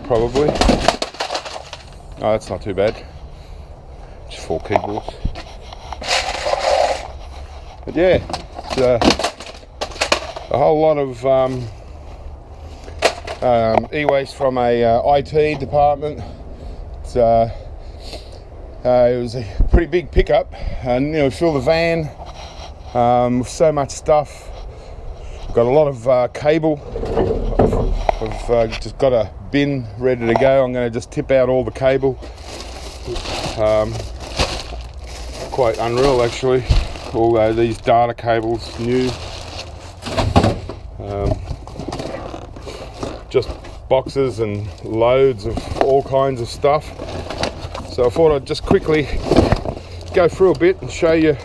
probably. Oh, that's not too bad. Just 4 keyboards. But yeah, it's a whole lot of e-waste from a IT department. It was a pretty big pickup, and fill the van with so much stuff. Got a lot of cable. I've just got a bin ready to go. I'm going to just tip out all the cable. Quite unreal, actually. All these data cables, new. Just boxes and loads of all kinds of stuff. So I thought I'd just quickly go through a bit and show you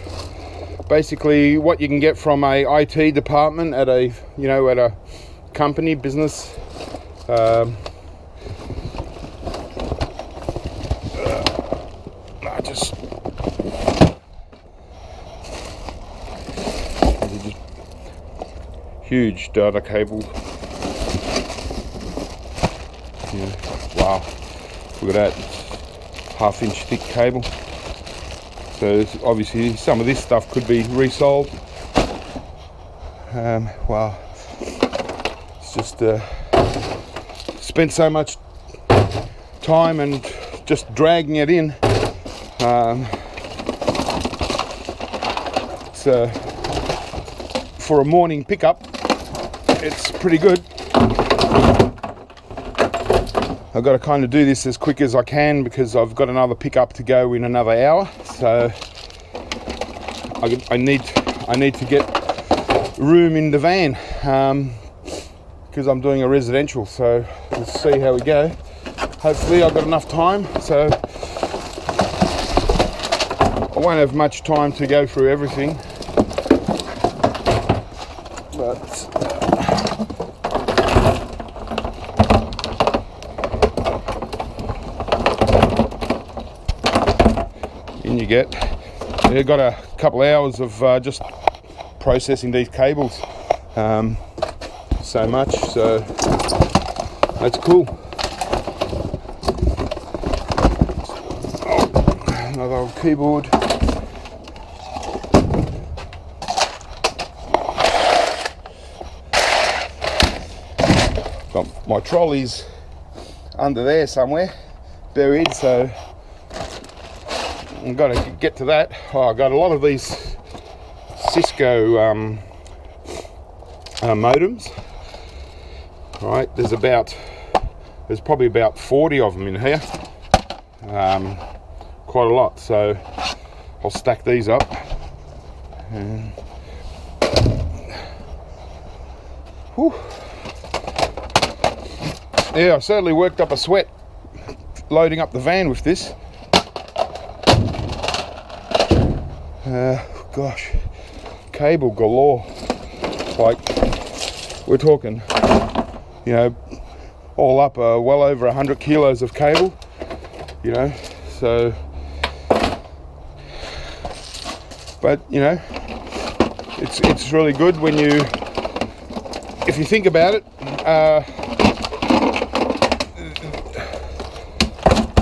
basically what you can get from a IT department at a at a company business. Huge data cable. Yeah, wow, look at that, 1/2 inch thick cable. So obviously some of this stuff could be resold. Wow, it's just spent so much time and just dragging it in. So for a morning pickup, it's pretty good. I've got to kind of do this as quick as I can because I've got another pickup to go in another hour. So I need to get room in the van because I'm doing a residential. So we'll see how we go. Hopefully I've got enough time. So I won't have much time to go through everything. But in you get. I've got a couple hours of just processing these cables. So much, so that's cool. Oh, another old keyboard. Got my trolleys under there somewhere, buried, so I've got to get to that. Oh, I got a lot of these Cisco modems. Right, there's probably about 40 of them in here. Quite a lot. So I'll stack these up. And whew. Yeah, I certainly worked up a sweat loading up the van with this. Gosh, cable galore. Like, we're talking, all up well over 100 kilos of cable, so, but it's really good when if you think about it.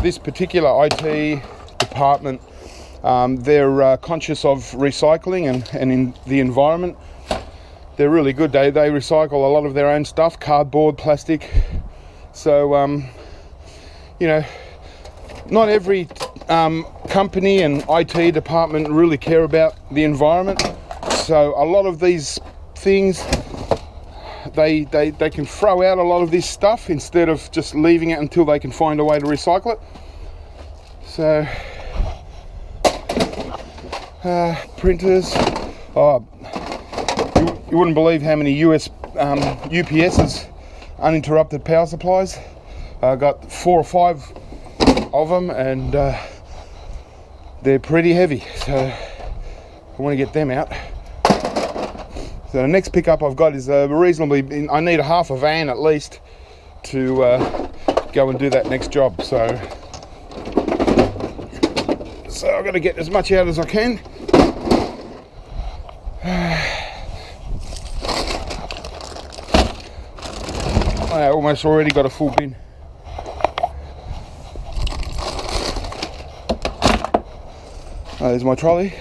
This particular IT department, they're conscious of recycling and in the environment. They're really good. They recycle a lot of their own stuff, cardboard, plastic. So not every company and IT department really care about the environment. So a lot of these things, they can throw out a lot of this stuff instead of just leaving it until they can find a way to recycle it. So printers. You wouldn't believe how many UPS's, uninterrupted power supplies. I got 4 or 5 of them, and they're pretty heavy, so I want to get them out. So the next pickup I've got is reasonably. I need a half a van at least to go and do that next job. So I've got to get as much out as I can. I almost already got a full bin. There's my trolley.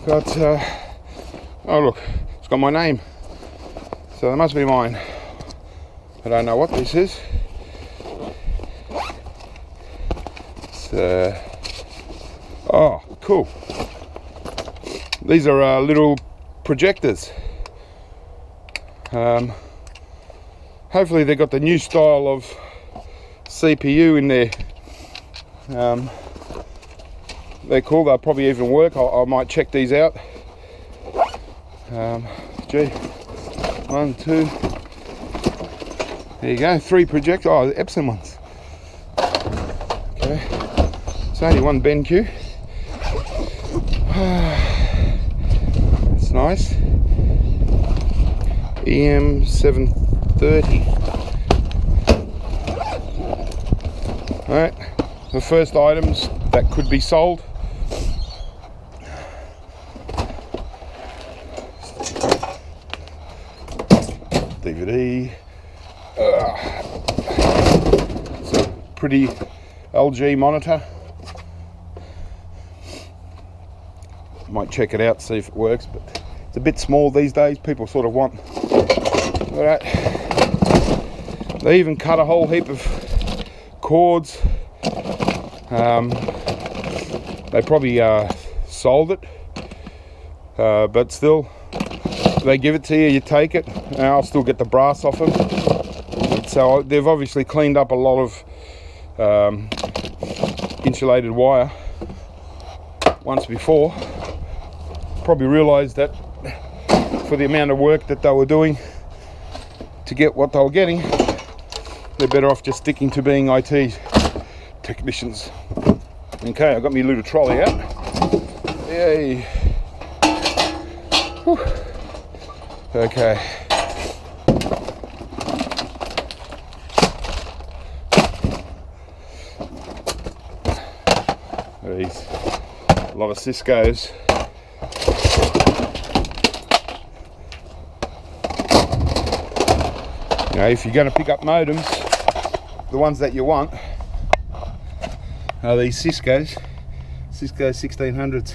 Got, oh look, it's got my name. So that must be mine. I don't know what this is. It's, oh, cool. These are little projectors. Hopefully they got the new style of CPU in there. They're cool, they'll probably even work. I might check these out. Gee, 1, 2, there you go, 3 projectors. Oh, the Epson ones. Okay, it's only one BenQ. It's nice. EM730. Alright, the first items that could be sold. DVD. It's a pretty LG monitor. Might check it out, see if it works, but it's a bit small these days. People sort of want. Alright. They even cut a whole heap of cords. They probably sold it, but still, they give it to you, you take it, and I'll still get the brass off them. So they've obviously cleaned up a lot of insulated wire once before. Probably realised that for the amount of work that they were doing to get what they were getting, they're better off just sticking to being IT technicians. Okay, I got my little trolley out. Yay. Whew. Okay. These, a lot of Cisco's. You know, if you're going to pick up modems, the ones that you want are these Cisco 1600s.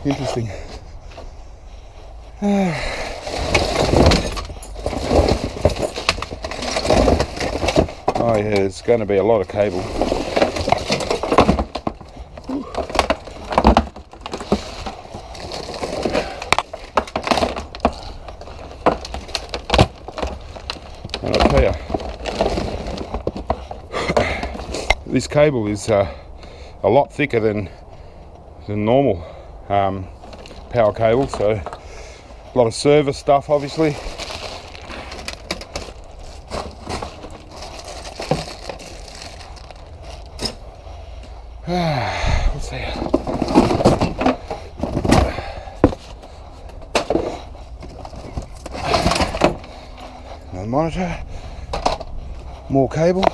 Interesting. Oh yeah, there's going to be a lot of cable. And I'll tell you, this cable is a lot thicker than normal power cable, so a lot of service stuff obviously. What's that? Another monitor, more cable.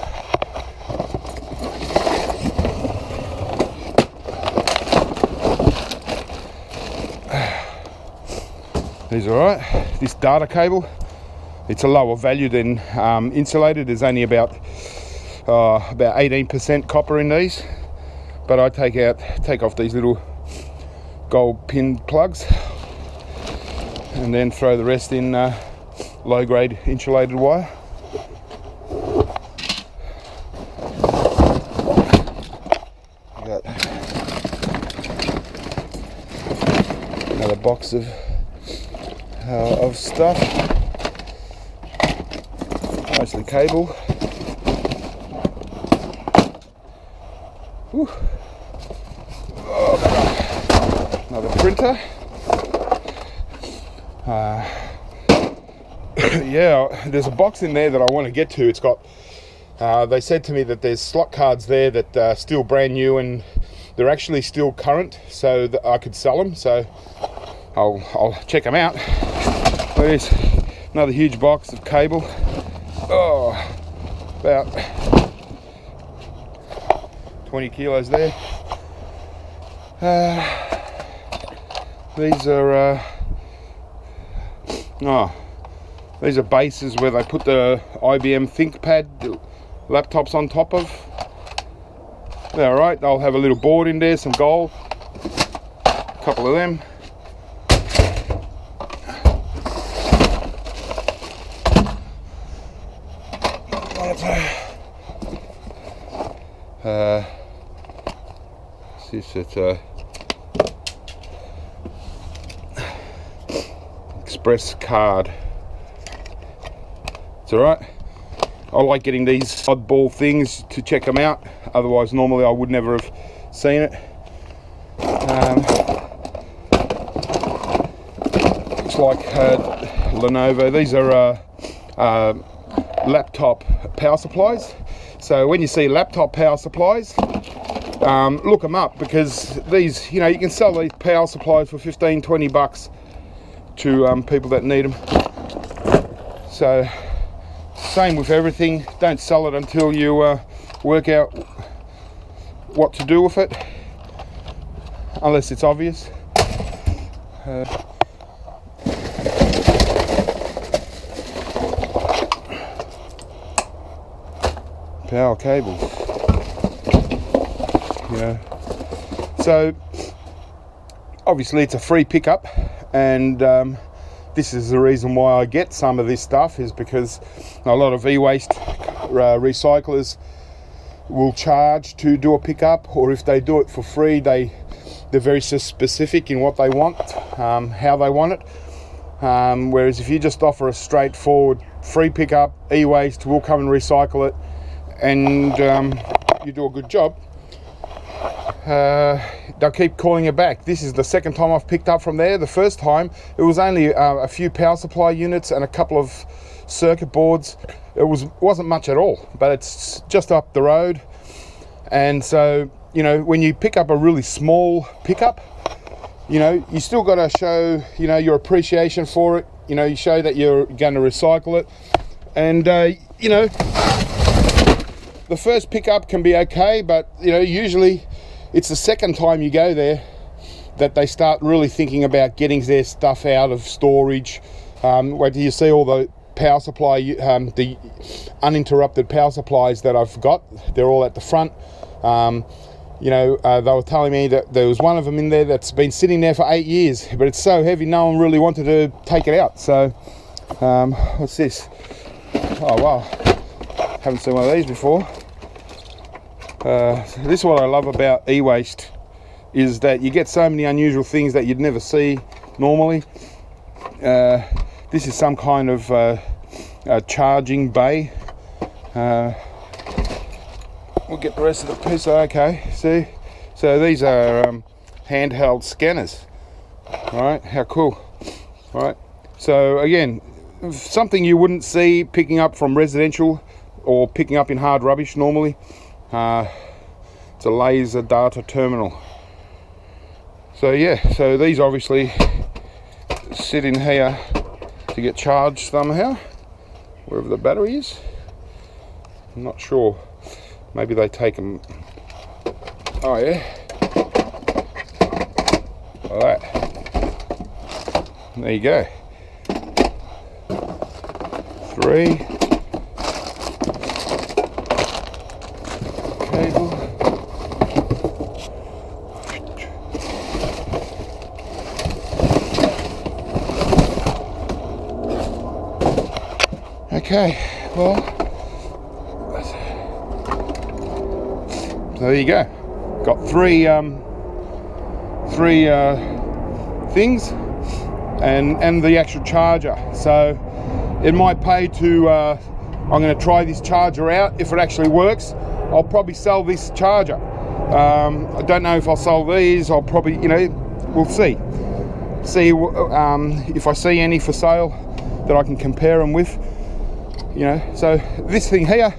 These are alright. This data cable, it's a lower value than insulated. There's only about 18% copper in these, but I take off these little gold pin plugs and then throw the rest in low grade insulated wire. Got another box of stuff, mostly cable. Whew. Oh, another printer. Yeah, there's a box in there that I want to get to. It's got, they said to me that there's slot cards there that are still brand new and they're actually still current, so that I could sell them. So I'll check them out. There's another huge box of cable. Oh, about 20 kilos there. These are these are bases where they put the IBM ThinkPad laptops on top of. They're alright. I'll have a little board in there, some gold, a couple of them. It's express card. It's alright. I like getting these oddball things to check them out, otherwise normally I would never have seen it. Looks like Lenovo. These are laptop power supplies. So when you see laptop power supplies, look them up, because these, you know, you can sell these power supplies for 15-20 bucks to people that need them. So same with everything, don't sell it until you work out what to do with it, unless it's obvious. Power cables, yeah. So obviously it's a free pickup, and this is the reason why I get some of this stuff, is because a lot of eWaste recyclers will charge to do a pickup, or if they do it for free, they're very specific in what they want, how they want it. Whereas if you just offer a straightforward free pickup, eWaste will come and recycle it, and you do a good job, they'll keep calling it back. This is the second time I've picked up from there. The first time it was only a few power supply units and a couple of circuit boards. It wasn't much at all, but it's just up the road. And so, you know, when you pick up a really small pickup, you know, you still got to show, you know, your appreciation for it. You know, you show that you're going to recycle it. And you know, the first pickup can be okay, but you know, usually it's the second time you go there that they start really thinking about getting their stuff out of storage. Where do you see all the power supply, the uninterrupted power supplies that I've got? They're all at the front. You know, they were telling me that there was one of them in there that's been sitting there for 8 years, but it's so heavy no one really wanted to take it out. So what's this? Oh wow, haven't seen one of these before. This is what I love about eWaste, is that you get so many unusual things that you'd never see normally. This is some kind of a charging bay. We'll get the rest of the piece. Okay, see, so these are handheld scanners. All right, how cool. All right, so again, something you wouldn't see picking up from residential or picking up in hard rubbish normally. It's a laser data terminal. So yeah, so these obviously sit in here to get charged somehow, wherever the battery is. I'm not sure, maybe they take them. Oh yeah, alright, there you go. 3 cable. Okay, well, so there you go. Got three things, and the actual charger. So it might pay to. I'm going to try this charger out. If it actually works, I'll probably sell this charger. I don't know if I'll sell these. I'll probably, you know, we'll see. See if I see any for sale that I can compare them with. You know, so this thing here,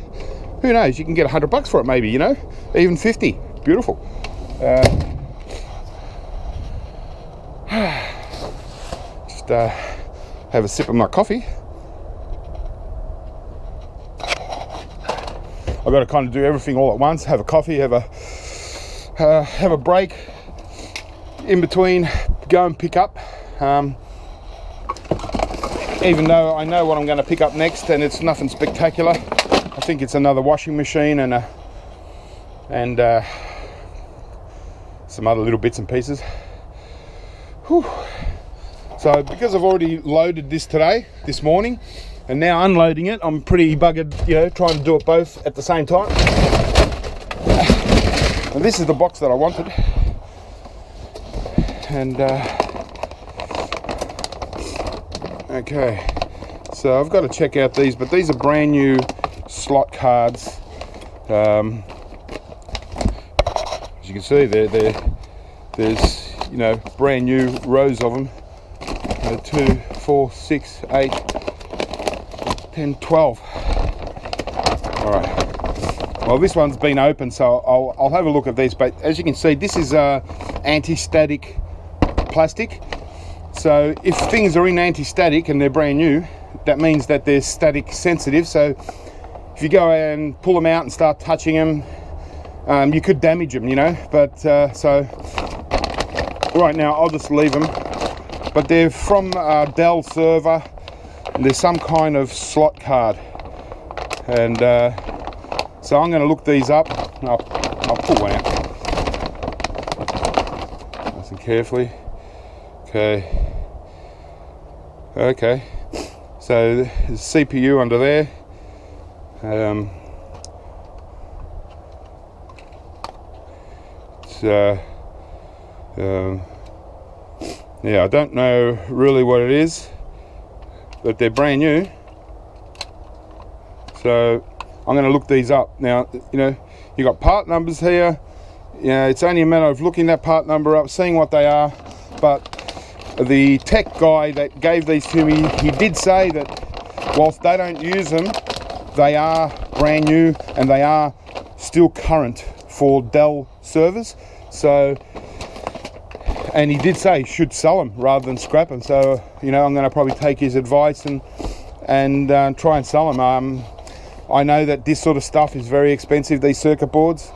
who knows? You can get $100 for it, maybe. You know, even 50. Beautiful. Just have a sip of my coffee. I've got to kind of do everything all at once. Have a coffee, have a break in between, go and pick up. Even though I know what I'm going to pick up next, and it's nothing spectacular. I think it's another washing machine and and some other little bits and pieces. Whew. So because I've already loaded this morning, and now unloading it, I'm pretty buggered, trying to do it both at the same time. And this is the box that I wanted. And okay, so I've got to check out these, but these are brand new slot cards. As you can see, there's brand new rows of them. 2, 4, 6, 8, 10, 12. All right. Well, this one's been open, so I'll have a look at these. But as you can see, this is anti-static plastic. So if things are in anti-static and they're brand new, that means that they're static sensitive. So if you go and pull them out and start touching them, you could damage them, But so right now I'll just leave them. But they're from Dell server, and there's some kind of slot card, and so I'm going to look these up. I'll pull one out nice and carefully. Okay, so there's CPU under there. Yeah, I don't know really what it is, but they're brand new. So I'm going to look these up. Now, you got part numbers here. It's only a matter of looking that part number up, seeing what they are. But the tech guy that gave these to me, he did say that whilst they don't use them, they are brand new and they are still current for Dell servers. So, and he did say should sell them rather than scrap them. So I'm going to probably take his advice and try and sell them. I know that this sort of stuff is very expensive, these circuit boards.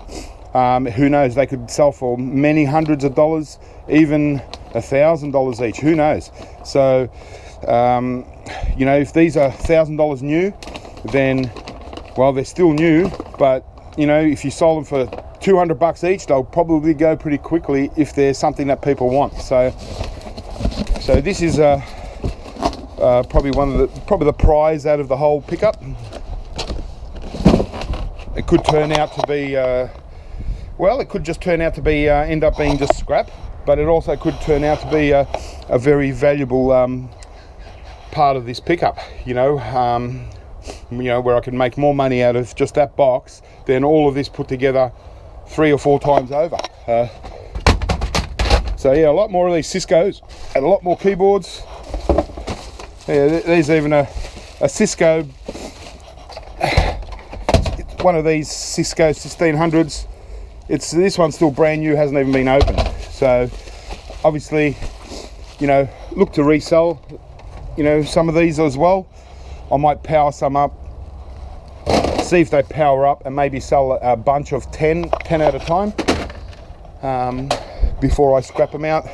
Who knows, they could sell for many hundreds of dollars, even $1,000 each, who knows. So if these are $1,000 new, then well, they're still new, but if you sold them for $200 each, they'll probably go pretty quickly if there's something that people want. So this is probably the prize out of the whole pickup. It could turn out to be it could just turn out to be end up being just scrap, but it also could turn out to be a very valuable part of this pickup. Where I can make more money out of just that box than all of this put together 3 or 4 times over. So yeah, a lot more of these Ciscos and a lot more keyboards. Yeah, there's even a Cisco, one of these Cisco 1600s. This one's still brand new, hasn't even been opened. So obviously, look to resell, some of these as well. I might power some up, see if they power up, and maybe sell a bunch of 10 at a time before I scrap them out.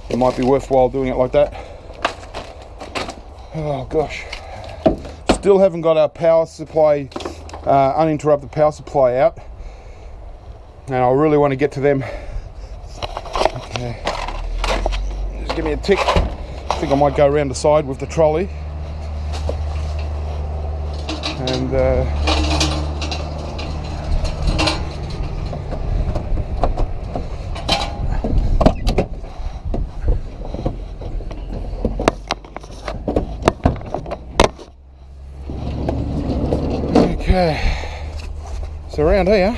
It might be worthwhile doing it like that. Oh gosh, still haven't got our power supply, uninterrupted power supply out, and I really want to get to them. Okay, just give me a tick. I think I might go around the side with the trolley. And okay, so around here,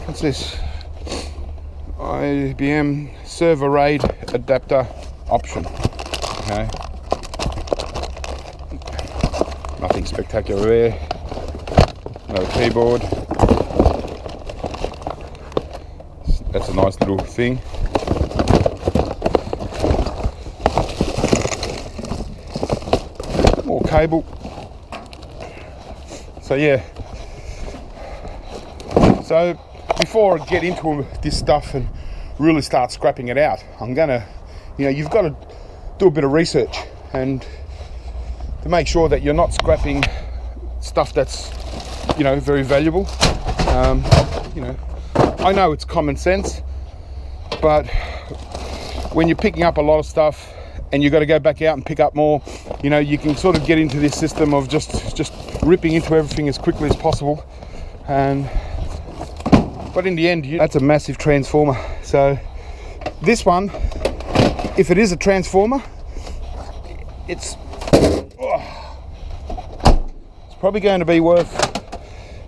what's this? IBM server RAID adapter option. Okay. Nothing spectacular there. No keyboard. That's a nice little thing. More cable. So yeah. So before I get into this stuff and really start scrapping it out, I'm gonna, you've got to do a bit of research and to make sure that you're not scrapping stuff that's, very valuable. You know, I know it's common sense, but when you're picking up a lot of stuff and you've got to go back out and pick up more, you know, you can sort of get into this system of just ripping into everything as quickly as possible. But in the end, that's a massive transformer. So this one, if it is a transformer, it's probably going to be worth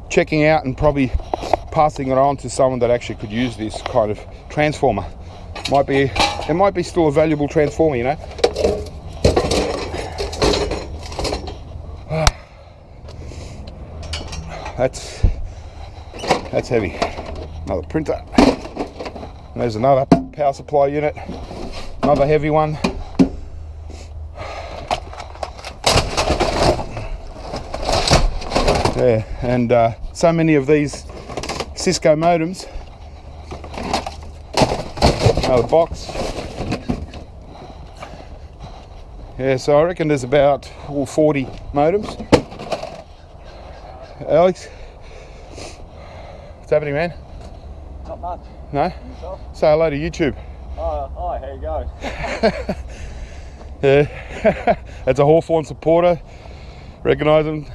checking out and probably passing it on to someone that actually could use this kind of transformer. It might be still a valuable transformer, you know. That's heavy. Another printer. And there's another power supply unit. Another heavy one. Yeah, and so many of these Cisco modems. Another box. Yeah, so I reckon there's about 40 modems. Alex, what's happening, man? Not much. No? Yourself? Say hello to YouTube. Hi, how you going? Yeah, that's a Hawthorn supporter. Recognise them. Yeah.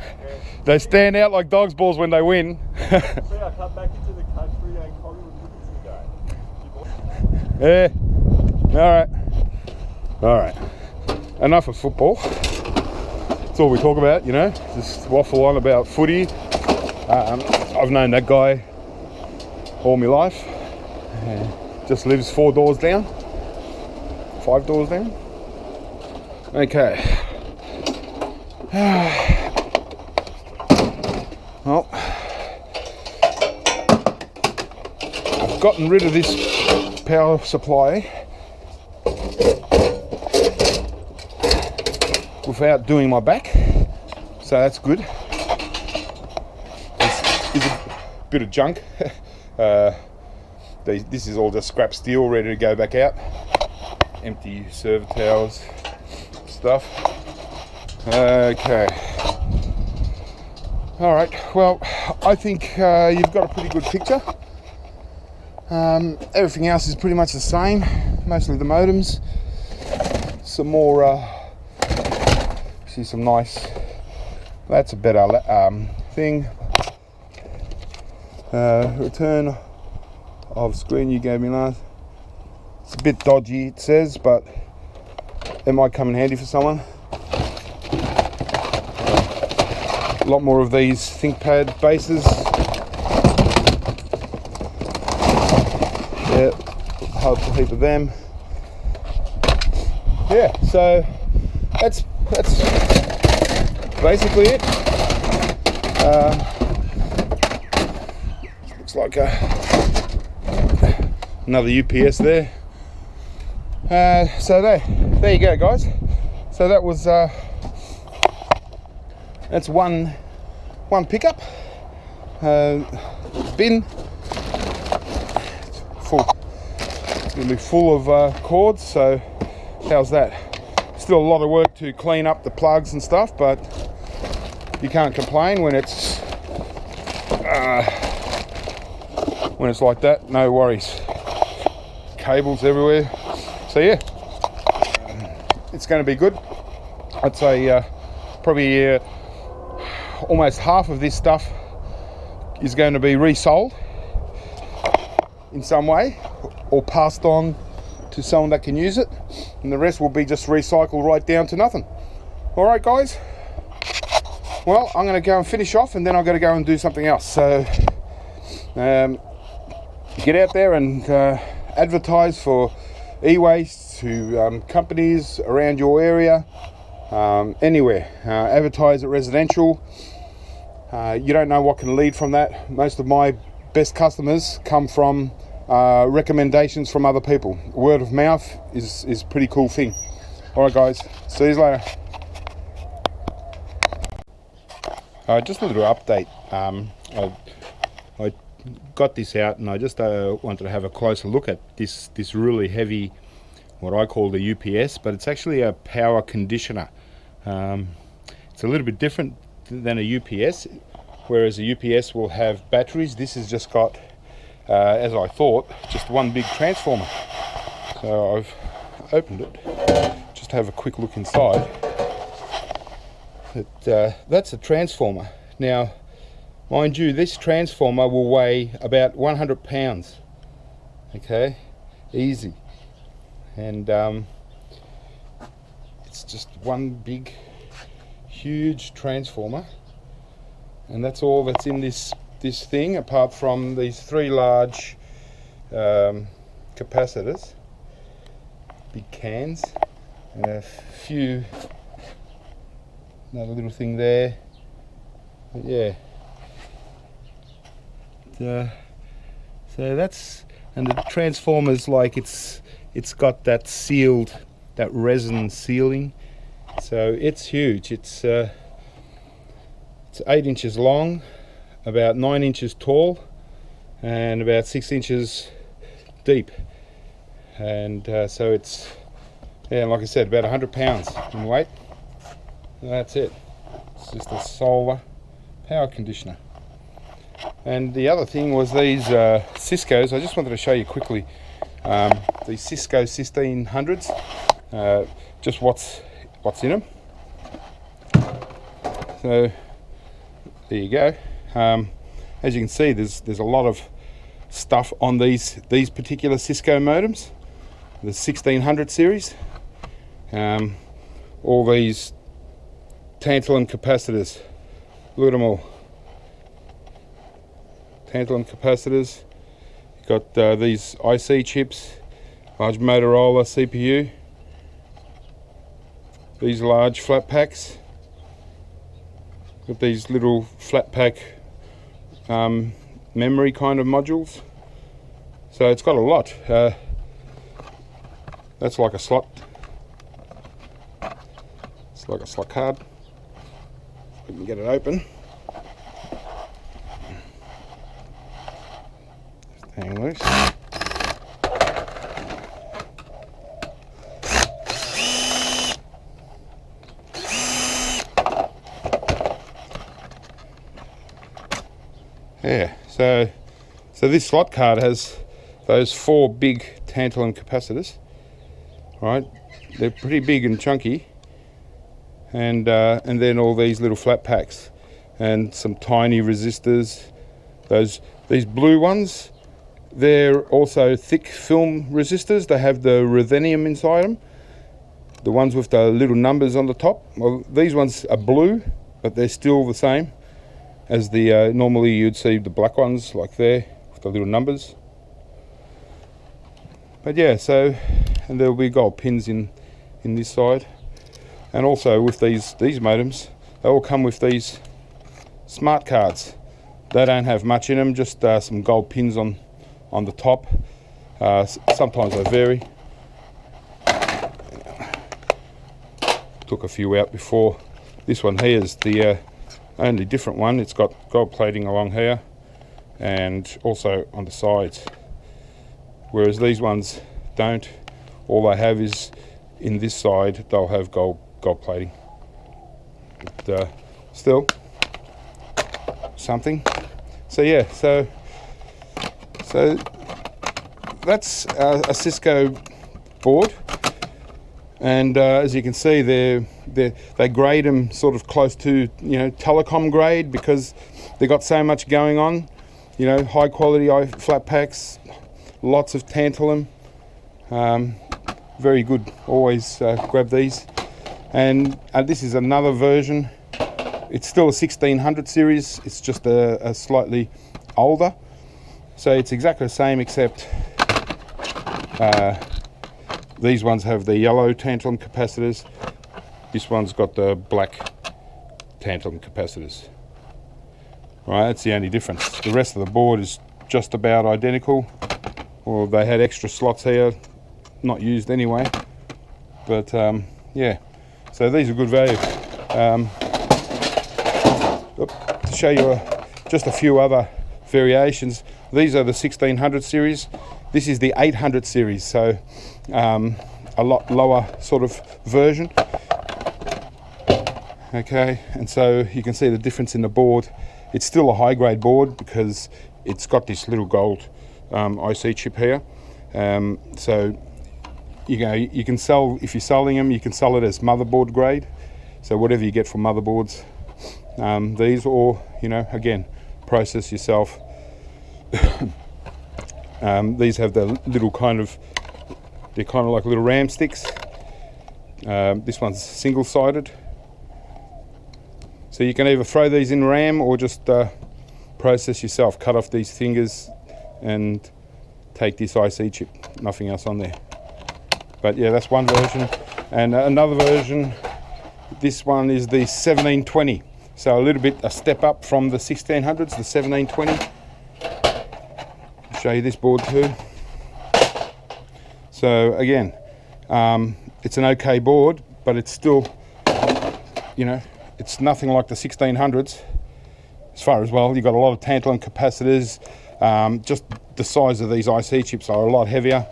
They stand out like dog's balls when they win. See, I come back into the country and Collingwood today. Yeah. Alright. Enough of football. That's all we talk about, you know. Just waffle on about footy. I've known that guy all my life. Just lives 4 doors down. 5 doors down. Okay. Well, I've gotten rid of this power supply without doing my back, so that's good. This is a bit of junk. This is all just scrap steel ready to go back out. Empty server towers stuff. Okay. Alright, well, I think you've got a pretty good picture. Everything else is pretty much the same, mostly the modems. Some more, see some nice, that's a better thing. Return of screen you gave me last. It's a bit dodgy, it says, but it might come in handy for someone. A lot more of these ThinkPad bases. Yeah, a heap of them. Yeah, so that's basically it. Looks like another UPS there. So there you go, guys. So that was that's one pickup. Bin. Full. It's going to be full of cords. So how's that? Still a lot of work to clean up the plugs and stuff, but you can't complain when it's like that. No worries. Cables everywhere. So yeah, it's going to be good. I'd say probably almost half of this stuff is going to be resold in some way or passed on to someone that can use it, and the rest will be just recycled right down to nothing. Alright guys, well, I'm going to go and finish off, and then I've got to go and do something else. So get out there and advertise for eWaste to companies around your area, anywhere. Advertise at residential. You don't know what can lead from that. Most of my best customers come from recommendations from other people. Word of mouth is a pretty cool thing. Alright guys, see you later. Just a little update. I got this out, and I just wanted to have a closer look at this really heavy, what I call the UPS, but it's actually a power conditioner. It's a little bit different than a UPS. whereas the UPS will have batteries. This has just got, as I thought, just one big transformer. So I've opened it, just to have a quick look inside. But, that's a transformer. Now, mind you, this transformer will weigh about 100 pounds. Okay, easy. And it's just one big, huge transformer. And that's all that's in this thing, apart from these three large capacitors, big cans, and a few, another little thing there. But yeah, so that's, and the transformer's like it's got that sealed, that resin sealing, so it's huge. It's 8 inches long, about 9 inches tall, and about 6 inches deep. And so it's, yeah, like I said, about 100 pounds in weight. And that's it. It's just a solar power conditioner. And the other thing was these Cisco's. I just wanted to show you quickly these Cisco 1600s. Just what's in them. So there you go. As you can see, there's a lot of stuff on these particular Cisco modems, the 1600 series. All these tantalum capacitors. Look at them all. Tantalum capacitors. You've got these IC chips, large Motorola CPU. These large flat packs. Got these little flat pack memory kind of modules. So it's got a lot. That's like a slot. It's like a slot card. We can get it open. Just hang loose. Yeah, so this slot card has those 4 big tantalum capacitors, right? They're pretty big and chunky, and then all these little flat packs and some tiny resistors. These blue ones, they're also thick film resistors. They have the ruthenium inside them, the ones with the little numbers on the top. Well, these ones are blue, but they're still the same as the normally you'd see the black ones like there with the little numbers. But yeah, so, and there'll be gold pins in this side, and also with these modems, they all come with these smart cards. They don't have much in them, just some gold pins on the top. Sometimes they vary. Took a few out before. This one here is the only different one. It's got gold plating along here and also on the sides, whereas these ones don't. All they have is in this side, they'll have gold plating. But still something. So yeah, so that's a Cisco board, and as you can see, they grade them sort of close to, you know, telecom grade, because they got so much going on. You know, high quality flat packs, lots of tantalum. Very good. Always grab these. And this is another version. It's still a 1600 series. It's just a slightly older. So it's exactly the same, except these ones have the yellow tantalum capacitors. This one's got the black tantalum capacitors. Right, that's the only difference. The rest of the board is just about identical. Well, they had extra slots here, not used anyway. But yeah, so these are good value. To show you just a few other variations, these are the 1600 series. This is the 800 series, so a lot lower sort of version. Okay, and so you can see the difference in the board It's still a high grade board because it's got this little gold IC chip here. So you can sell, if you're selling them, you can sell it as motherboard grade. So whatever you get for motherboards, these, or again, process yourself. These have the little they're kind of like little ram sticks. This one's single-sided. So you can either throw these in RAM or just process yourself. Cut off these fingers and take this IC chip. Nothing else on there. But yeah, that's one version. And another version, this one is the 1720. So a step up from the 1600s, the 1720. I'll show you this board too. So again, it's an okay board, but it's still, it's nothing like the 1600s. As far as, well, you've got a lot of tantalum capacitors. Just the size of these IC chips are a lot heavier.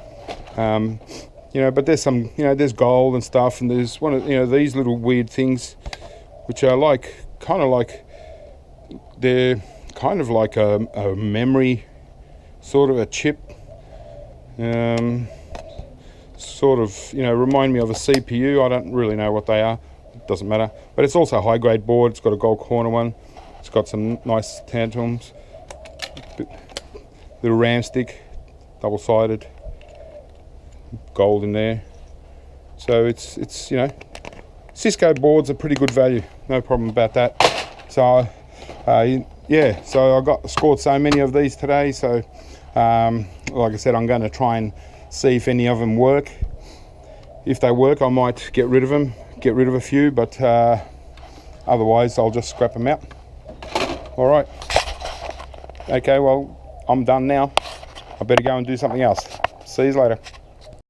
But there's some, there's gold and stuff, and there's one of, these little weird things, which are they're kind of like a memory, sort of a chip. Sort of, remind me of a CPU. I don't really know what they are. It doesn't matter. But it's also a high-grade board. It's got a gold corner one. It's got some nice tantalums. Little RAM stick, double-sided, gold in there. So it's Cisco boards are pretty good value. No problem about that. So yeah. So I scored so many of these today. So like I said, I'm going to try and see if any of them work. If they work, I might get rid of them, get rid of a few, but otherwise I'll just scrap them out. All right. Okay, well, I'm done now. I better go and do something else. See you later.